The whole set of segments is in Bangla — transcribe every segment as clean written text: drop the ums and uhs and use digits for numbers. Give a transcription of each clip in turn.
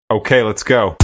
Okay, let's go.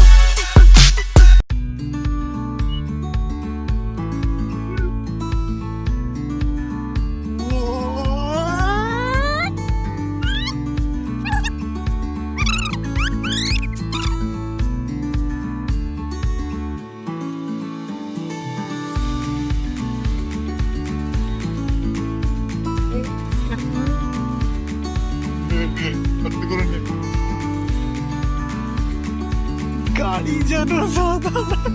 গাড়ি যেন না দাঁড়ায়,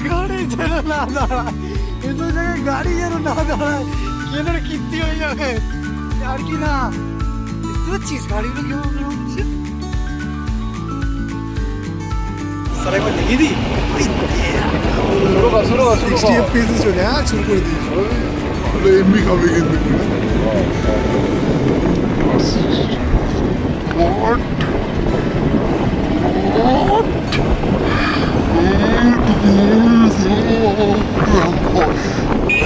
গাড়ি যেন না দাঁড়ায়, এসব জায়গায় গাড়ি যেন না দাঁড়ায়, কেন কীর্তি হয়ে যাবে আর কি না। দেখতে পাচ্ছিস গাড়িগুলো কেমন হচ্ছে, একবার দেখিয়ে দিই চলে। হ্যাঁ শুরু করে দিই, এমনি খাবে কিন্তু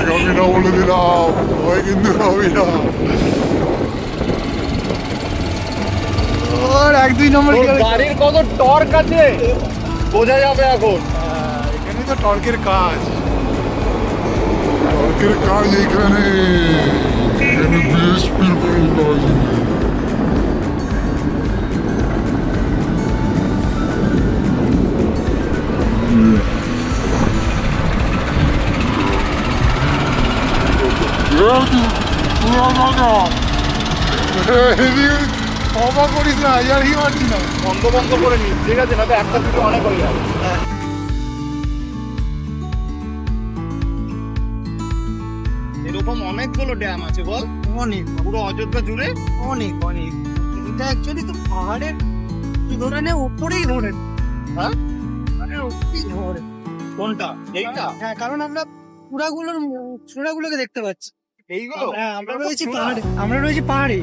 খাবি না বলে দিলাম, ভয় কিন্তু খাবি না। ওর 1-2 নম্বর গাড়ির কত টর্ক আছে বোঝা যাবে এখন। এখানে তো টর্কের কাজ। টর্কের কাজ এখানে, এখানে বিএসপির কোনো কাজ নেই। অবাক করিস না, ইয়ার কি মারছি না। বন্ধ বন্ধ করে নি, ঠিক আছে, না তো একটা দুটো অনেক হয়ে যাবে। এরকম অনেকগুলো ড্যাম আছে বল, অনেক পুরো অযোধ্যা জুড়ে। অনেক অনেক এটা অ্যাকচুয়ালি তো পাহাড়ের কি ধরে নে উপরেই ধরে, হ্যাঁ মানে উপরেই ধরে। কোনটা এইটা? হ্যাঁ কারণ আমরা চূড়াগুলোকে দেখতে পাচ্ছি। এইগুলো হ্যাঁ আমরা রয়েছি পাহাড়ে, আমরা রয়েছি পাহাড়ে।